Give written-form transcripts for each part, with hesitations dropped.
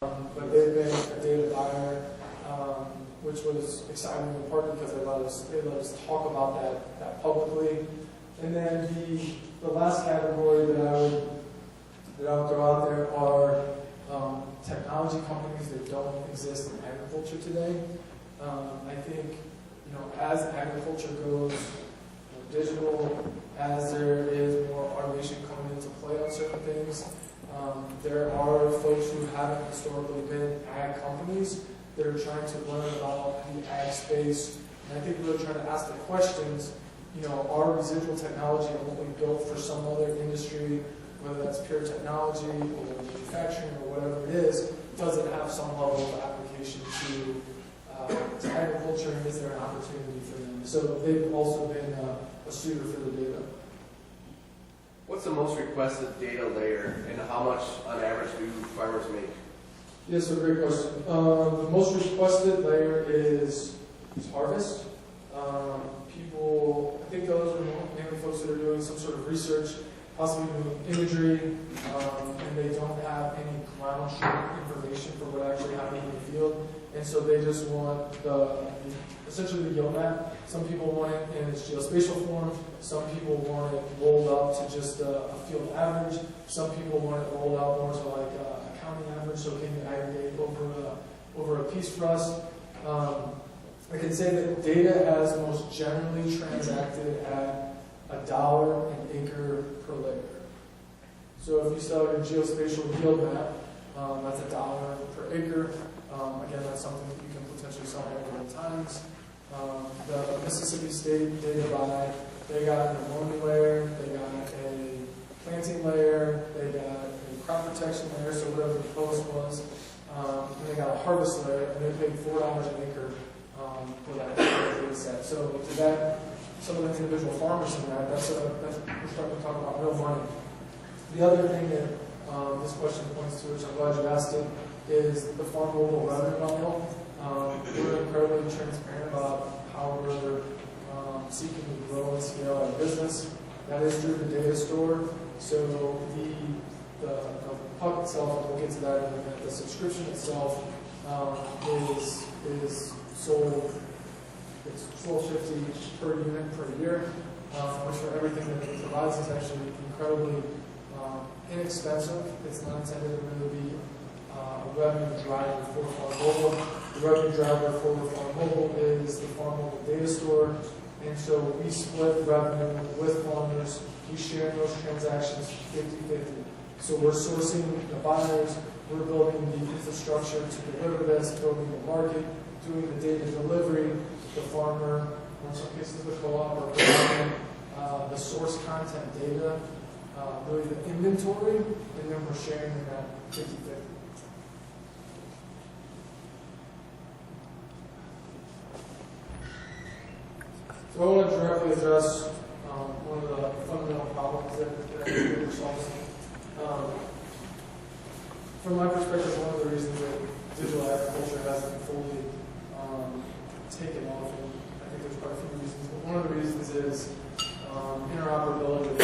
But they've been a data buyer, which was exciting in part because they let us talk about that publicly. And then the last category that I would throw out there are technology companies that don't exist in agriculture today. I think, as agriculture goes digital, as there is more automation coming into play on certain things, there are folks who haven't historically been ag companies that are trying to learn about the ag space. And I think really trying to ask the questions, are residual technology only built for some other industry, whether that's pure technology or manufacturing or whatever it is, does it have some level of application to agriculture, and is there an opportunity for them? So they've also been a suitor for the data. What's the most requested data layer, and how much on average do farmers make? Yes, so great question. The most requested layer is harvest. I think those are mainly folks that are doing some sort of research, possibly doing imagery, and they don't have any ground truth information for what actually happened in the field, and so they just want essentially the yield map. Some people want it in its geospatial form. Some people want it rolled up to just a field average. Some people want it rolled out more to like a county average, so it can aggregate over a piece for us. I can say that data has most generally transacted at $1 an acre per layer. So if you sell your geospatial yield map, that's $1 per acre. Again, that's something that you can potentially sell multiple times. The Mississippi State data buy, they got an ammonia layer, they got a planting layer, they got a crop protection layer, so whatever the post was, and they got a harvest layer, and they paid $4 an acre for that data set. So to that, some of the individual farmers in that, we're starting to talk about real money. The other thing that this question points to, which I'm glad you asked it, is the Farmobile revenue model. We're incredibly transparent about how we're seeking to grow and scale our business. That is through the data store. So the puck itself, we'll get to that in a minute, the subscription itself is sold, it's $12.50 per unit per year, which for everything that it provides is actually incredibly inexpensive. It's not intended to really be a revenue driver for Farmobile. The revenue driver for Farmobile is the Farmobile data store, and so we split revenue with farmers. We share in those transactions 50-50. So we're sourcing the buyers, we're building the infrastructure to deliver this, building the market, doing the data delivery, the farmer, or in some cases the co-op, or providing the source content data, really the inventory, and then we're sharing in that 50-50. So I want to directly address one of the fundamental problems that I think we're solving. From my perspective, one of the reasons that digital agriculture hasn't fully taken off, and I think there's quite a few reasons, but one of the reasons is interoperability.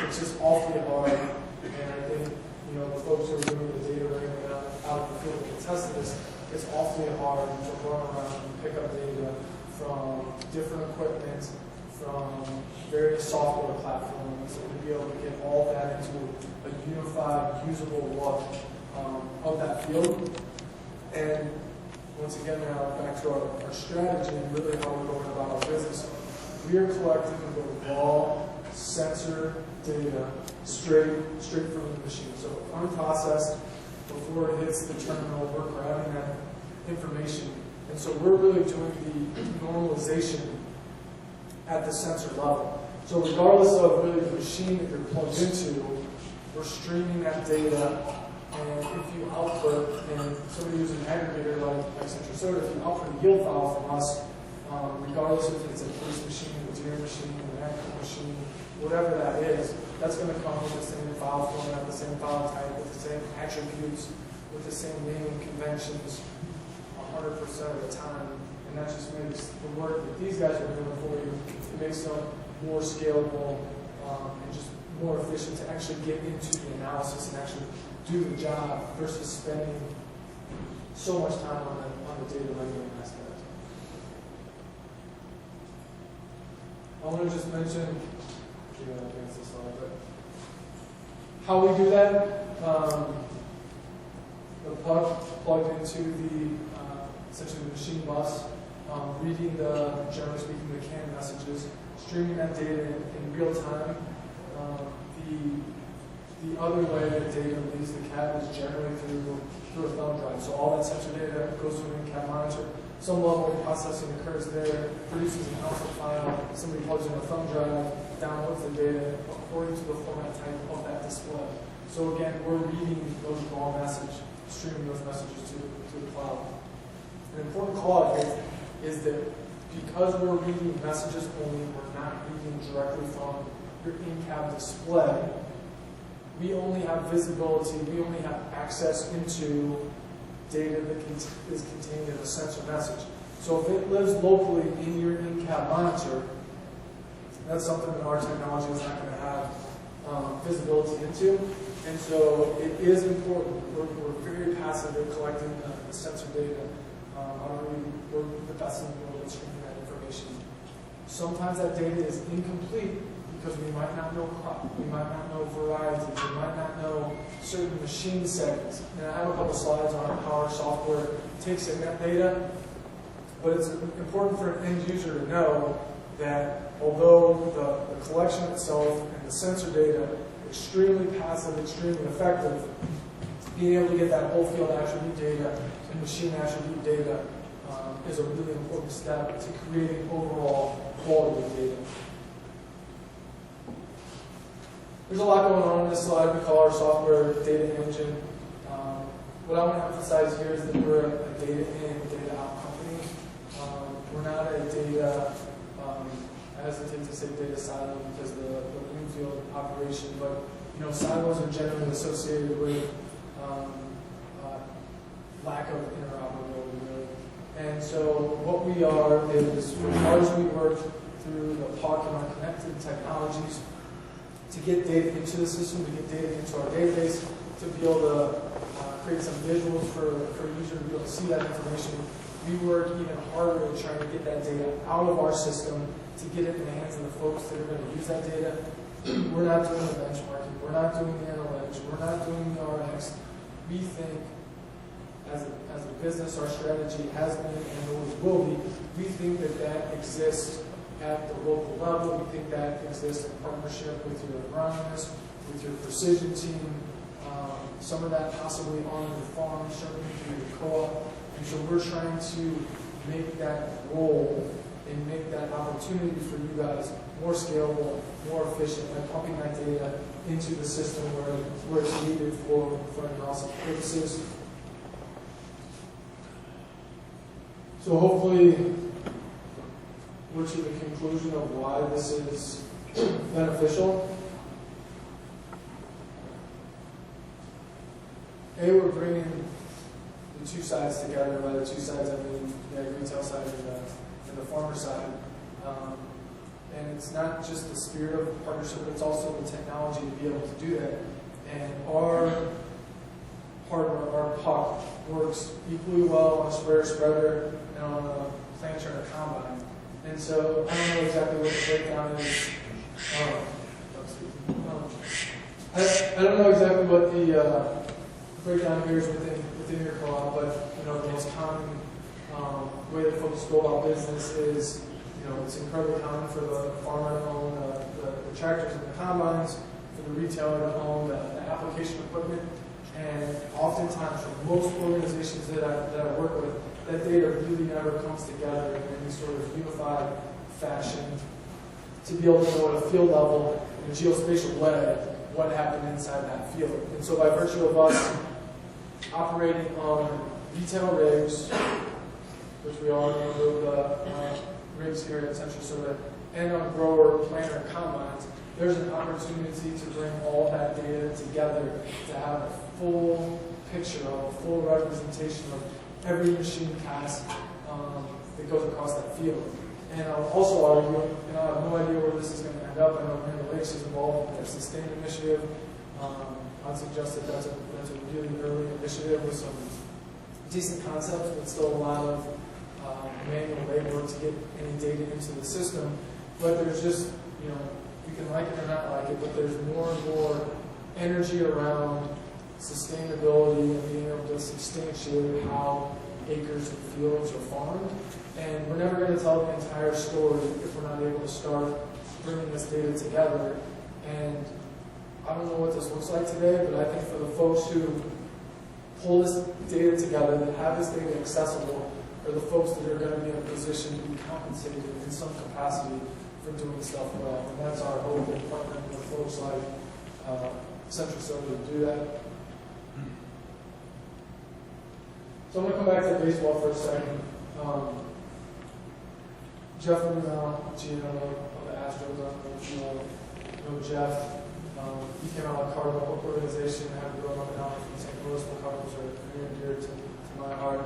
It's just awfully hard, and I think the folks who are doing the data right now out in the field can attest to this. It's awfully hard to run around and pick up data from different equipment, from various software platforms, and to be able to get all that into a unified, usable look of that field. And once again, now back to our strategy and really how we're going about our business. We are collecting the raw sensor data straight from the machine. So unprocessed, before it hits the terminal, we're grabbing that information. And so we're really doing the normalization at the sensor level. So regardless of really the machine that you're plugged into, we're streaming that data. And if you output, and somebody uses an aggregator like Central Soda, if you output a yield file from us, regardless if it's a police machine, a deer machine, an agriculture machine, whatever that is, that's going to come with the same file format, the same file type, with the same attributes, with the same naming conventions 100% of the time. And that just makes the work that these guys are doing for you, it makes them more scalable and just more efficient to actually get into the analysis and actually do the job versus spending so much time on the data wrangling aspect. I want to just mention, but how we do that. The plug plugged into the essentially the machine bus, reading generally speaking, the canned messages, streaming that data in real time. The other way that data leaves the cab is generally through a thumb drive. So all that sensor data goes to an in-cab monitor. Some level of processing occurs there, produces an output file, somebody plugs in a thumb drive, downloads the data according to the format type of that display. So again, we're reading those raw messages, streaming those messages to the cloud. An important call out here is that because we're reading messages only, we're not reading directly from your in-cab display, we only have visibility, we only have access into data that is contained in a sensor message. So if it lives locally in your in-cab monitor, that's something that our technology is not going to have visibility into. And so it is important. We're very passive at collecting the sensor data. We're the best in the world at streaming that information. Sometimes that data is incomplete because we might not know crop, we might not know varieties, we might not know certain machine settings. And I have a couple slides on how our software takes in that data, but it's important for an end user to know that although the collection itself and the sensor data extremely passive, extremely effective, being able to get that whole field attribute data and machine attribute data is a really important step to creating overall quality of data. There's a lot going on in this slide. We call our software data engine. What I want to emphasize here is that we're a data in, data out company. We're not a data, I hesitate to say data silo because of the greenfield operation, but silos are generally associated with lack of interoperability, really. And so what we are is we largely work through the POC and our connected technologies to get data into the system, to get data into our database, to be able to create some visuals for a user to be able to see that information. We work even harder at trying to get that data out of our system to get it in the hands of the folks that are going to use that data. We're not doing the benchmarking. We're not doing the analytics. We're not doing the RX. We think, as a business, our strategy has been and always will be, we think that exists at the local level. We think that exists in partnership with your agronomist, with your precision team, some of that possibly on your farm, certainly through your co-op. And so we're trying to make that role and make that opportunity for you guys more scalable, more efficient by pumping that data into the system where it's needed for analysis purposes. So hopefully we're to the conclusion of why this is beneficial. We're bringing the two sides together. By the two sides, I mean the retail side and the farmer side. And it's not just the spirit of partnership, but it's also the technology to be able to do that. And our partner, our POC, works equally well on a sprayer spreader and on a planter and a combine. And so I don't know exactly what the breakdown is. I don't know exactly what the breakdown here is within your co-op, but the most common way that folks go about business is, it's incredibly common for the farmer to own the tractors and the combines, for the retailer to own the application equipment, and oftentimes for most organizations that I work with, that data really never comes together in any sort of unified fashion to be able to know at a field level, in a geospatial way, what happened inside that field. And so by virtue of us operating on retail rigs, which we are on the rigs here at Central Soda, and on grower, planter, combines, there's an opportunity to bring all that data together to have a full picture of, a full representation of every machine pass that goes across that field. And I'll also argue, I have no idea where this is going to end up. I know Miranda Lakes is involved in their Sustain initiative. I'd suggest that that's a really early initiative with some decent concepts, but still a lot of manual labor to get any data into the system. But there's just, you know, you can like it or not like it, but there's more and more energy around sustainability and being able to substantiate how acres and fields are farmed. And we're never going to tell the entire story if we're not able to start bringing this data together. And I don't know what this looks like today, but I think for the folks who pull this data together, that have this data accessible, are the folks that are going to be in a position to be compensated in some capacity for doing stuff well. And that's our hope in partnering with folks like Central Solar to do that. So I'm going to come back to baseball for a second. Jeff Lunell, GM of the Astros, I don't know if you know Jeff. He came out of the Cardinal organization, having grown up in Allen from St. Louis. The Cardinals are near and dear to my heart.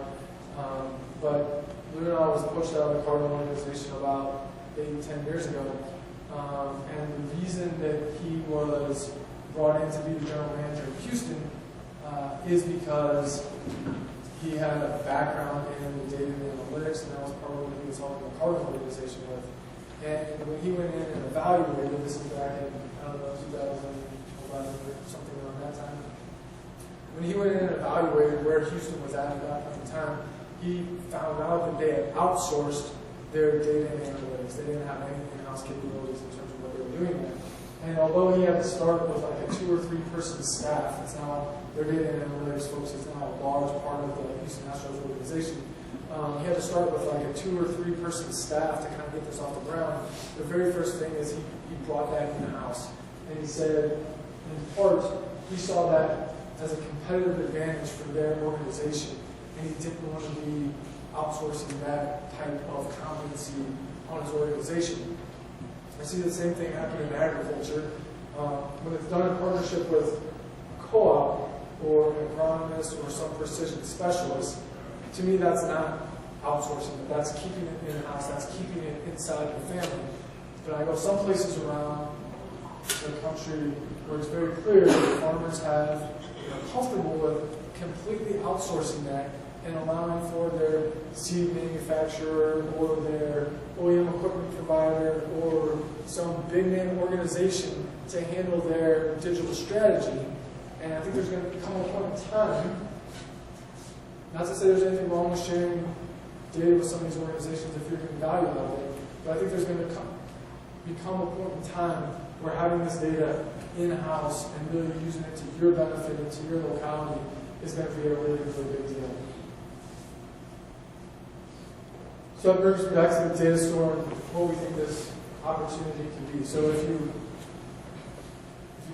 But Lunell was pushed out of the Cardinal organization about 8-10 years ago. And the reason that he was brought in to be the general manager of Houston is because he had a background in the data and analytics, and that was part of what he was helping the Cardinal organization with. And when he went in and evaluated, this is back in, I don't know, 2011 or something around that time. When he went in and evaluated where Houston was at that point in time, he found out that they had outsourced their data and analytics. They didn't have any in-house capabilities in terms of what they were doing there. And although he had to start with like a 2 or 3 person staff, it's now their data and analytics folks is now a large part of the Houston Astros organization. He had to start with like a 2 or 3 person staff to kind of get this off the ground. The very first thing is he brought that in-house. And he said, in part, he saw that as a competitive advantage for their organization. And he didn't want to be outsourcing that type of competency on his organization. I see the same thing happen in agriculture. When it's done in partnership with a co-op or an agronomist or some precision specialist, to me that's not outsourcing it. That's keeping it in-house. That's keeping it inside the family. But I go some places around the country where it's very clear that farmers are comfortable with completely outsourcing that and allowing for their seed manufacturer or their OEM equipment provider or some big name organization to handle their digital strategy. And I think there's going to come a point in time, not to say there's anything wrong with sharing data with some of these organizations if you're getting value out of it, but I think there's going to become a point in time where having this data in-house and really using it to your benefit and to your locality is going to be a really, really big deal. So that brings me back to the data store and what we think this opportunity can be. So if you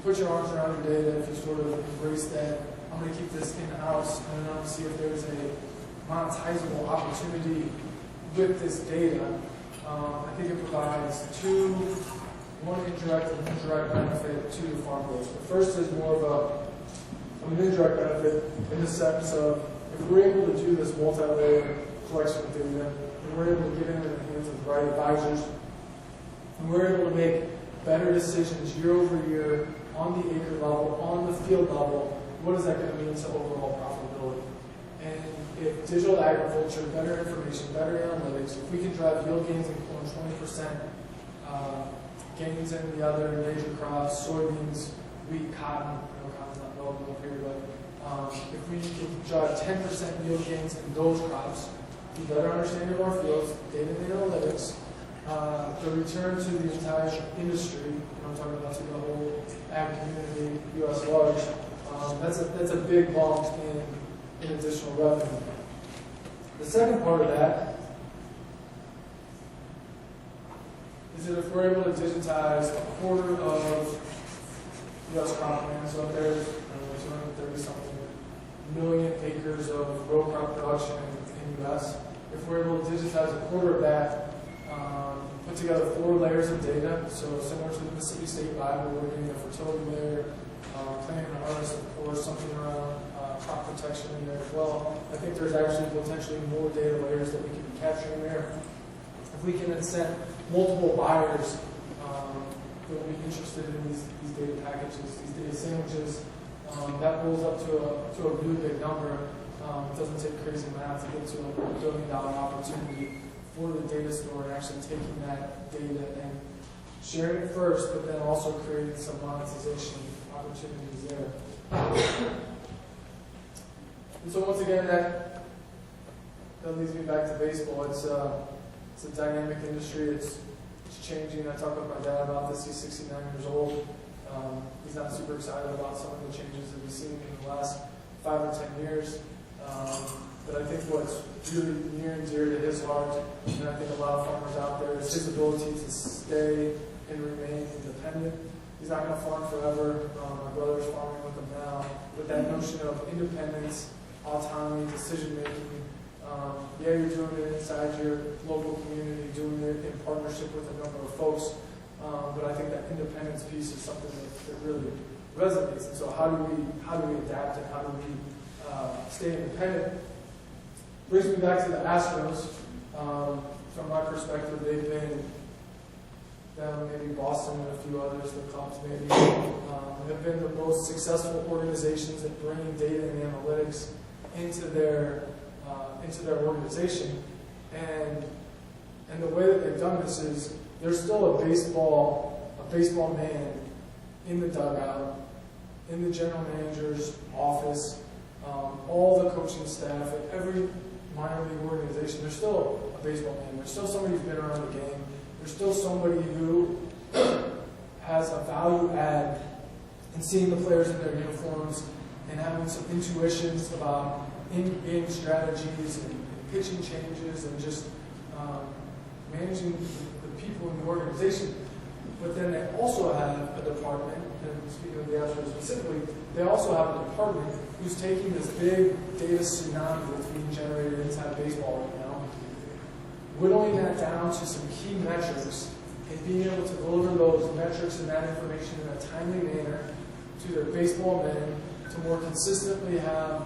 put your arms around your data, if you sort of embrace that, I'm going to keep this in-house and then see if there's a monetizable opportunity with this data. I think it provides one indirect and indirect benefit to the farm base. The first is more of an indirect benefit in the sense of if we're able to do this multi-layer collection of data, and we're able to get it in the hands of the right advisors, and we're able to make better decisions year over year on the acre level, on the field level, what is that going to mean to overall profitability? And if digital agriculture, better information, better analytics, if we can drive yield gains in corn 20%, gains in the other major crops, soybeans, wheat, cotton, I know cotton's not relevant up here, but if we can drive 10% yield gains in those crops, a better understanding of our fields, data and analytics, the return to the entire industry, I'm talking about to the whole ag community, U.S. large, that's a big bump in additional revenue. The second part of that is that if we're able to digitize a quarter of U.S. cropland, so there's 230-something million acres of row crop production in the U.S., if we're able to digitize a quarter of that, put together 4 layers of data, so similar to the Mississippi State Bible, we're getting a fertility layer, planting and harvest, of course, something around crop protection in there as well. I think there's actually potentially more data layers that we can be capturing there. If we can incent multiple buyers that will be interested in these data packages, these data sandwiches, that rolls up to a really big number. It doesn't take crazy math to get to a $1 billion opportunity for the data store and actually taking that data and sharing it first, but then also creating some monetization opportunities there. And so once again, that leads me back to baseball. It's a dynamic industry. It's changing. I talked with my dad about this. He's 69 years old. He's not super excited about some of the changes that we've seen in the last 5 or 10 years. But I think what's really near and dear to his heart, and I think a lot of farmers out there, is his ability to stay and remain independent. He's not going to farm forever. My brother's farming with him now. But that notion of independence, autonomy, decision-making, yeah, you're doing it inside your local community, doing it in partnership with a number of folks. But I think that independence piece is something that really resonates. And so how do we adapt and how do we stay independent? Brings me back to the Astros. From my perspective, they've been, maybe Boston and a few others, the Cubs maybe, have been the most successful organizations at bringing data and analytics into their organization. And the way that they've done this is there's still a baseball man in the dugout, in the general manager's office, all the coaching staff at every minor league organization. There's still a baseball man. There's still somebody who's been around the game. There's still somebody who has a value add in seeing the players in their uniforms and having some intuitions about in-game strategies and pitching changes and just managing the people in the organization. But then they also have a department, and speaking of the Astros specifically, they also have a department who's taking this big data tsunami that's being generated inside baseball right now, whittling that down to some key metrics and being able to deliver those metrics and that information in a timely manner to their baseball men to more consistently have